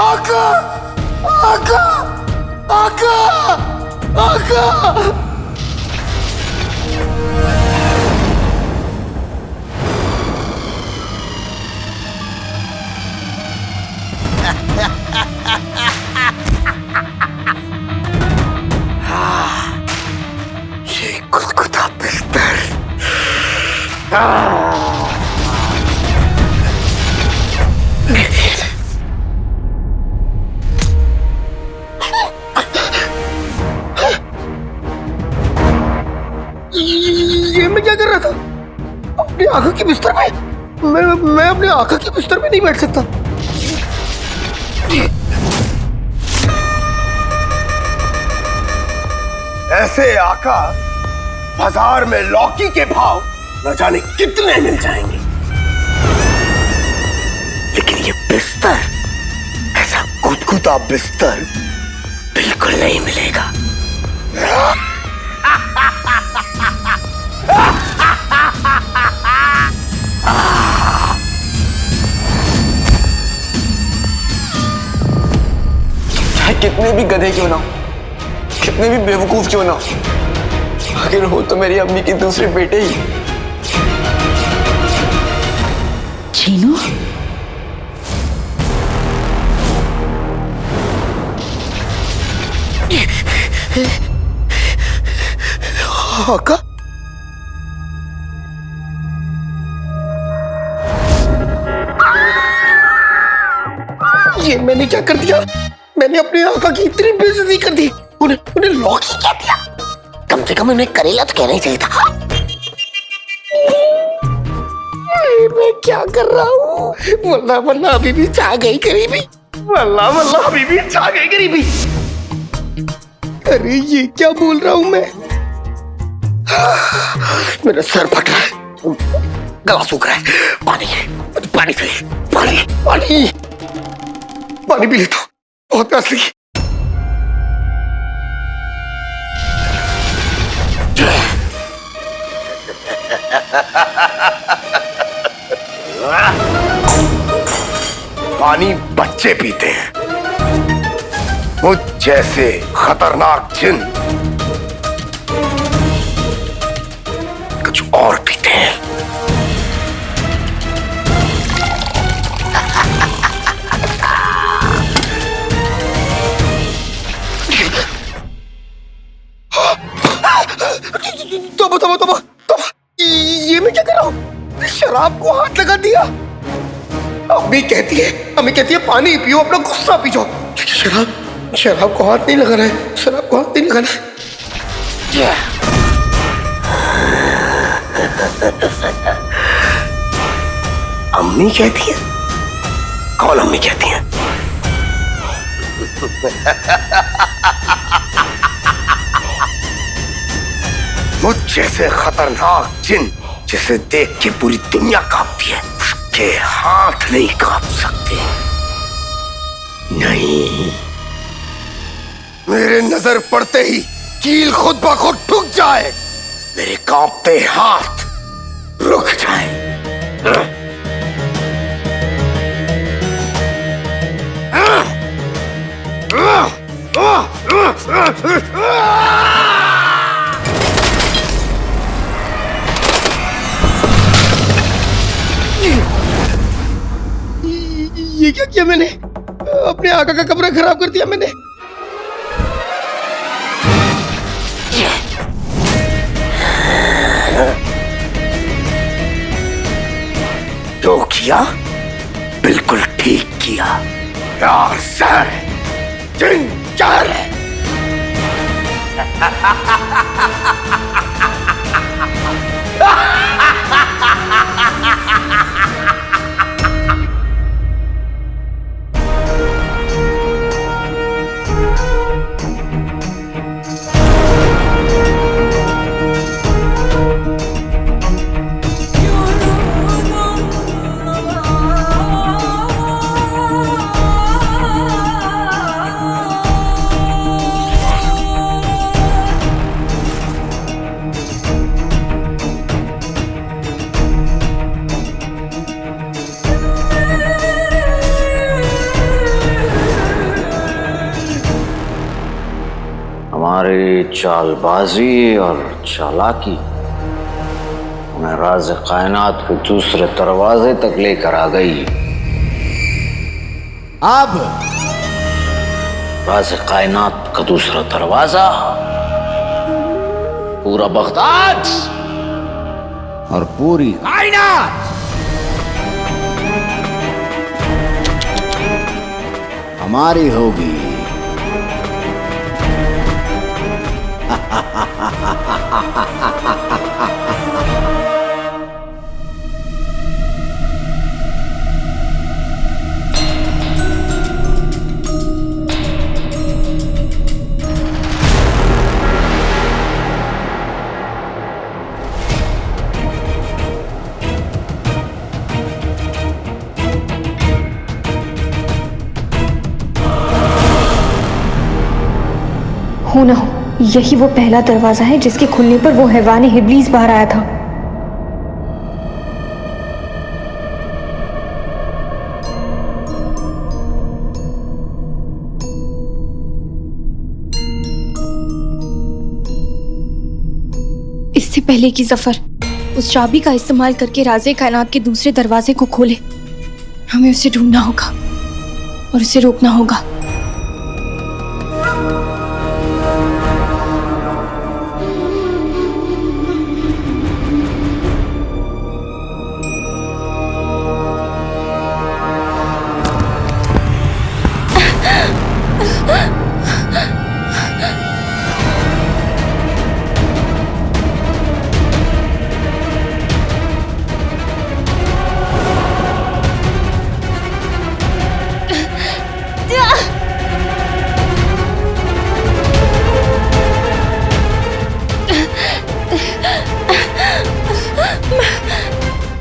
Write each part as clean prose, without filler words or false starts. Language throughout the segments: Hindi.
आका, आका, आका, आका। ये कुलकुता बिस्तर। ये मैं क्या कर रहा था अपनी आंखों के बिस्तर में? मैं अपनी आंखों के बिस्तर में नहीं बैठ सकता। ऐसे आका बाजार में लौकी के भाव न जाने कितने मिल जाएंगे, लेकिन ये बिस्तर, ऐसा गुदगुदा बिस्तर बिल्कुल नहीं मिलेगा। चाहे कितने भी गधे क्यों ना हो, कितने भी बेवकूफ क्यों ना हो, आखिर हो तो मेरी अम्मी के दूसरे बेटे ही। चीनू, आका, ये मैंने क्या कर दिया? मैंने अपनी आका की इतनी बेइज्जती कर दी। उन्हें लौकी क्या दिया? कम से कम उन्हें करेला तो कहना ही चाहिए था। मैं क्या कर रहा हूँ? वल्ला वल्ला अभी भी छा गई गरीबी। वल्ला वल्ला अभी भी छा गई गरीबी। अरे ये क्या बोल रहा हूँ मैं? मेरा सर फट रहा है, गला सूख रहा है। पानी, पानी चाहिए, पानी, पानी, पानी पी लेता हूँ, बहुत प्यास लगी। पानी बच्चे पीते हैं, मुझ जैसे खतरनाक जिन कुछ और पीते हैं। तोबा, ये मैं क्या कर रहा हूँ? शराब को हाथ लगा दिया। अम्मी कहती है पानी पियो, अपना गुस्सा पी जाओ। शराब को हाथ नहीं लगाना है, शराब को हाथ नहीं लगाना है। अम्मी कहती है? कौन अम्मी कहती है? मुझ जैसे खतरनाक जिन जिसे देख के पूरी दुनिया कांपती है, उसके हाथ नहीं कांप सकते। नहीं, मेरे नजर पड़ते ही कील खुद ब खुद ठुक जाए, मेरे कांपते हाथ रुक जाए। ये क्या किया मैंने? अपने आका का कमरा खराब कर दिया मैंने। जो किया बिल्कुल ठीक किया। यार सर, जिन चार है। तुम्हारी चालबाजी और चालाकी उन्हें राज कायनात के दूसरे दरवाजे तक लेकर आ गई। अब राज कायनात का दूसरा दरवाजा पूरा बगदाद और पूरी कायनात हमारी होगी। हो ना हो, यही वो पहला दरवाजा है जिसके खुलने पर वो हैवान इब्लीस बाहर आया था। इससे पहले कि जफर उस चाबी का इस्तेमाल करके राज़े कायनात के दूसरे दरवाजे को खोले, हमें उसे ढूंढना होगा और उसे रोकना होगा।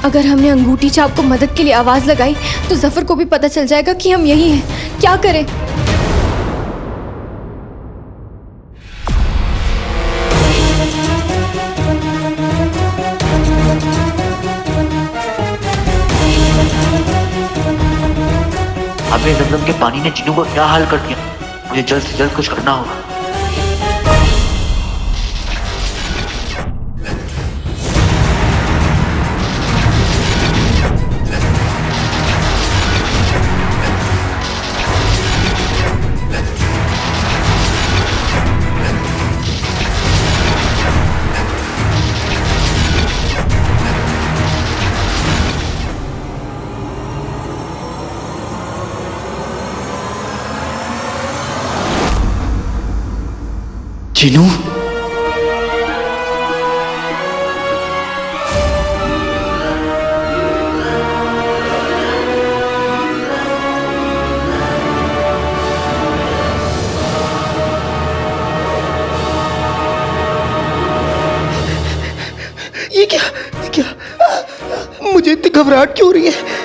अगर हमने अंगूठी चाप को मदद के लिए आवाज लगाई तो जफर को भी पता चल जाएगा कि हम यही हैं। क्या करें? अबे जमजम के पानी ने चिन्नू को क्या हाल कर दिया। मुझे जल्द से जल्द कुछ करना होगा। चिनू, ये क्या मुझे इतनी घबराहट क्यों हो रही है?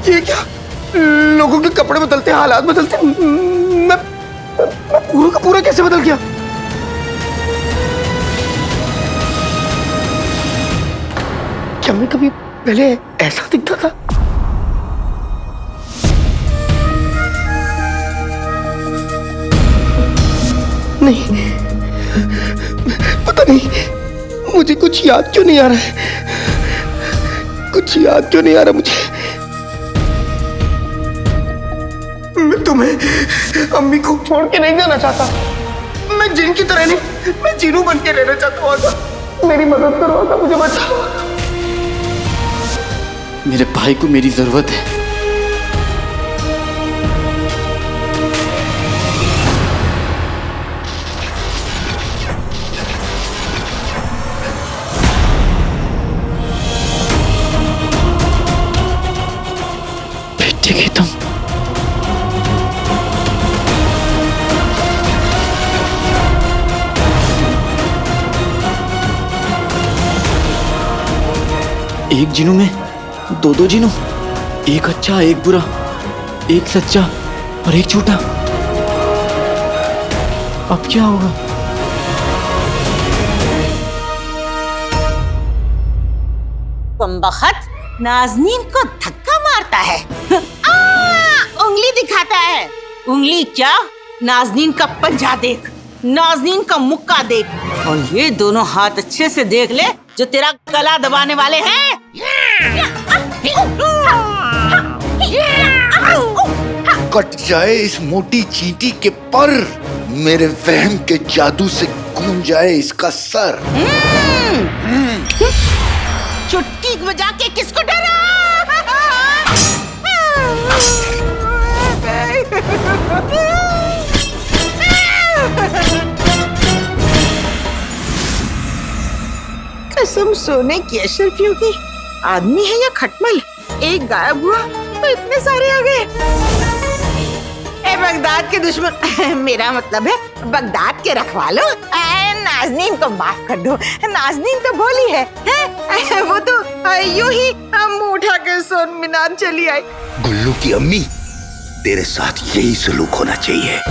ये क्या? लोगों के कपड़े बदलते, हालात बदलते, मैं पूरा का पूरा कैसे बदल गया? क्या मैं कभी पहले ऐसा दिखता था? नहीं, पता नहीं मुझे कुछ याद क्यों नहीं आ रहा है। कुछ याद क्यों नहीं आ रहा मुझे। मैं तुम्हें अम्मी को छोड़ के नहीं जाना चाहता। मैं जिन की तरह नहीं, मैं जीनू बन के रहना चाहता हूँ। आका, मेरी मदद करो आका, मुझे बचाओ। मेरे भाई को मेरी जरूरत है। बेटे की तुम एक जिनू में दो दो जिनू, एक अच्छा एक बुरा, एक सच्चा और एक झूठा। अब क्या होगा? बखत नाज़नीन को धक्का मारता है, उंगली दिखाता है। उंगली क्या, नाज़नीन का पंजा देख, नाज़नीन का मुक्का देख, और ये दोनों हाथ अच्छे से देख ले जो तेरा गला दबाने वाले हैं। कट जाए इस मोटी चींटी के पर, मेरे वहम के जादू से गूंज जाए इसका सर। चुटकी बजा के किसको डरा? कसम सोने की अशरफियों की, आदमी है या खटमल? एक गायब हुआ तो इतने सारे आ गए। ए बगदाद के दुश्मन, मेरा मतलब है बगदाद के रखवालो, नाज़नीन को माफ कर दो। नाज़नीन तो भोली है, वो तो यूं ही मुंह उठा के सोन मीनार चली आई। गुल्लू की अम्मी, तेरे साथ यही सलूक होना चाहिए।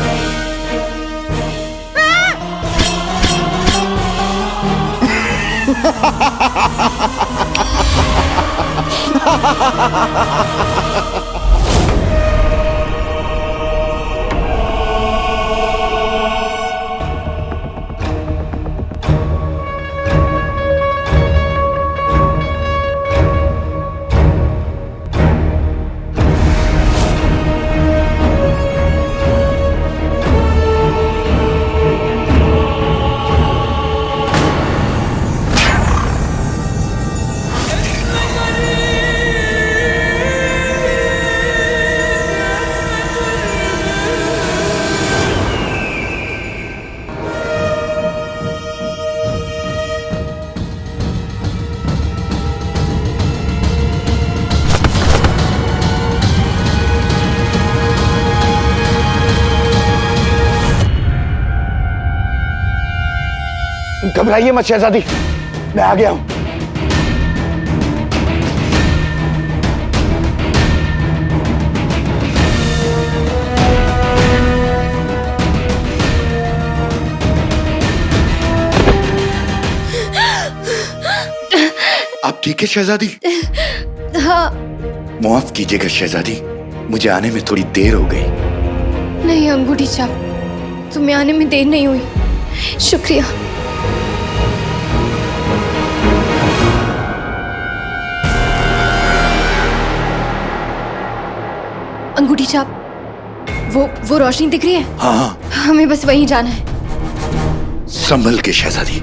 घबराइए मत शहजादी, मैं आ गया हूं। आप ठीक है शहजादी? हाँ। माफ कीजिएगा शहजादी, मुझे आने में थोड़ी देर हो गई। नहीं अंगूठी छाप, तुम्हें आने में देर नहीं हुई, शुक्रिया। अंगूठी छाप, वो रोशनी दिख रही है? हाँ, हमें बस वहीं जाना है। संभल के शहजादी।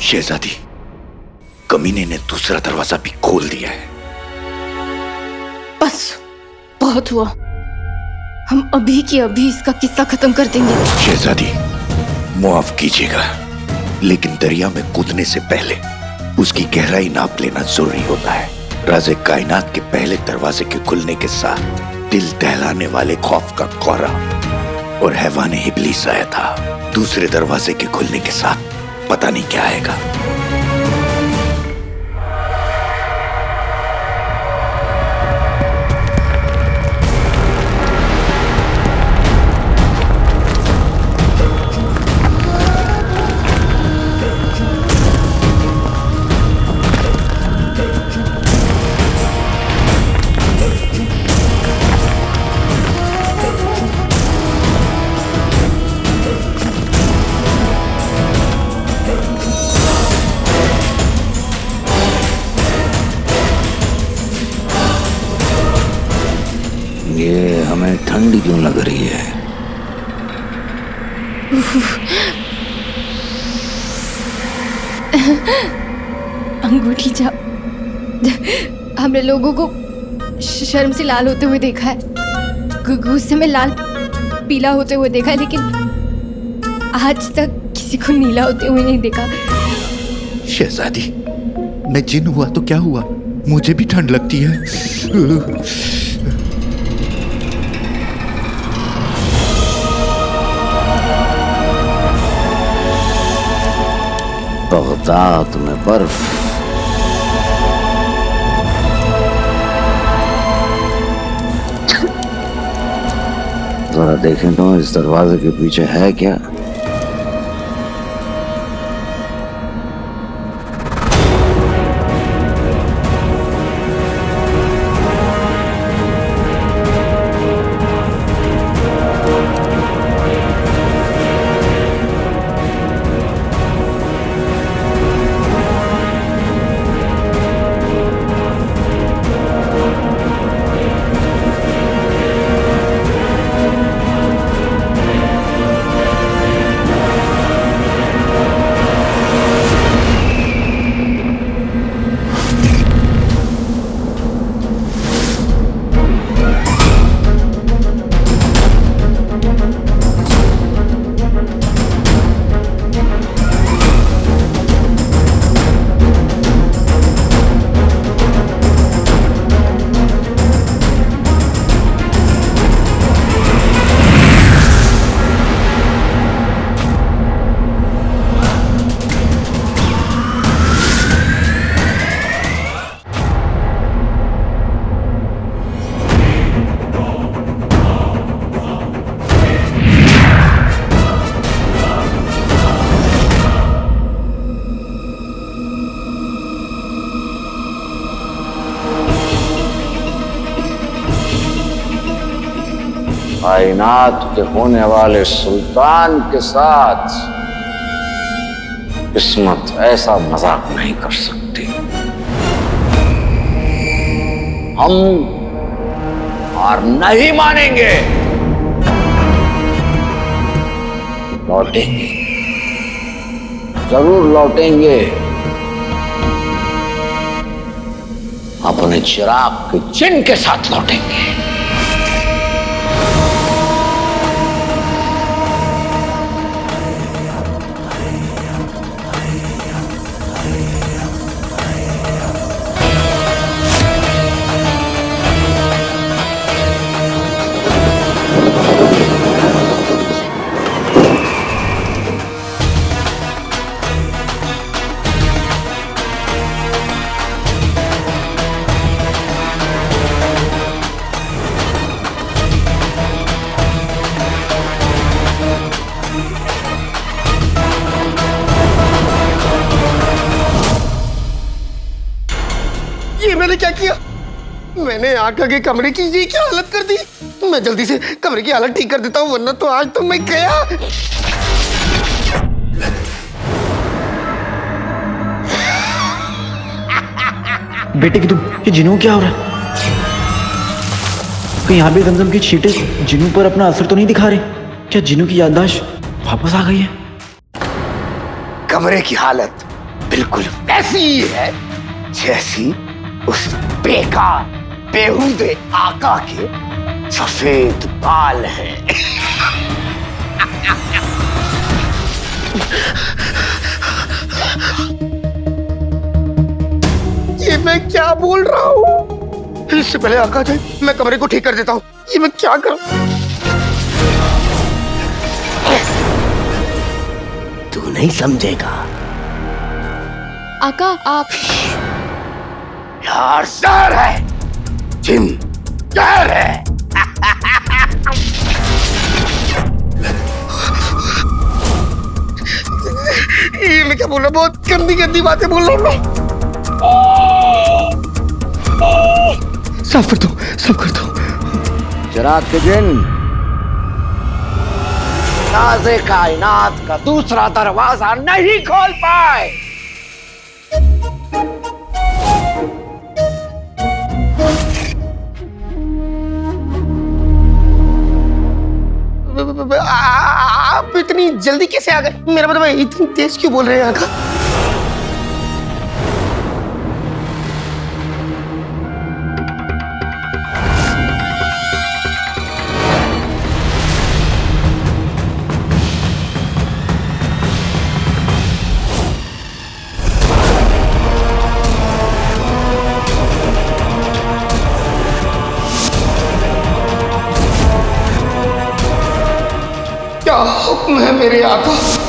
शहजादी, कमीने ने दूसरा दरवाजा भी खोल दिया है। बस बहुत हुआ, हम अभी की अभी इसका किस्सा खत्म कर देंगे। शहजादी, माफ कीजिएगा, लेकिन दरिया में कूदने से पहले उसकी गहराई नाप लेना जरूरी होता है। राज़े कायनात के पहले दरवाजे के खुलने के साथ दिल दहलाने वाले खौफ का कोहरा और हैवान इब्लीस आया था। दूसरे दरवाजे के खुलने के साथ पता नहीं क्या आएगा। ये हमें ठंडी क्यों लग रही है? अंगूठी छाप हमने लोगों को शर्म से लाल होते हुए देखा है, गुस्से में लाल पीला होते हुए देखा है, लेकिन आज तक किसी को नीला होते हुए नहीं देखा। शहजादी, मैं जिन हुआ तो क्या हुआ, मुझे भी ठंड लगती है। बगदाद में बर्फ, जरा देखें तो इस दरवाजे के पीछे है क्या? कायनात के होने वाले सुल्तान के साथ किस्मत ऐसा मजाक नहीं कर सकती। हम हार नहीं मानेंगे, लौटेंगे, जरूर लौटेंगे। अपने चिराग के चिन्ह के साथ लौटेंगे। ये मैंने क्या किया? मैंने आका के कमरे की ये क्या हालत कर दी? मैं जल्दी से कमरे की हालत ठीक कर देता हूँ, वरना तो आज तो मैं गया। बेटे की तुम, ये जिनू क्या हो रहा है? कहीं यहाँ भी जमजम की छींटे जिनू पर अपना असर तो नहीं दिखा रहे? क्या जिनू की याददाश्त वापस आ गई है? कमरे की हालत बिल्कुल वैसी ही है जैसी उस बेकार बेहुदे आका के सफेद बाल हैं। ये मैं क्या बोल रहा हूँ? इससे पहले आका जाए मैं कमरे को ठीक कर देता हूँ। ये मैं क्या करूं? तू नहीं समझेगा। आका आप यार जहर है, जिन जहर है। ये मैं क्या बोल रहा हूँ? बहुत गंदी गंदी बातें बोल रहा हूँ मैं। साफ कर दो, साफ कर दो। चिराग के जिन, राज़े कायनात का दूसरा दरवाजा नहीं खोल पाए। आप इतनी जल्दी कैसे आ गए? मेरा मतलब इतनी तेज क्यों बोल रहे हैं आका? क्या हुक्म है मेरे आका?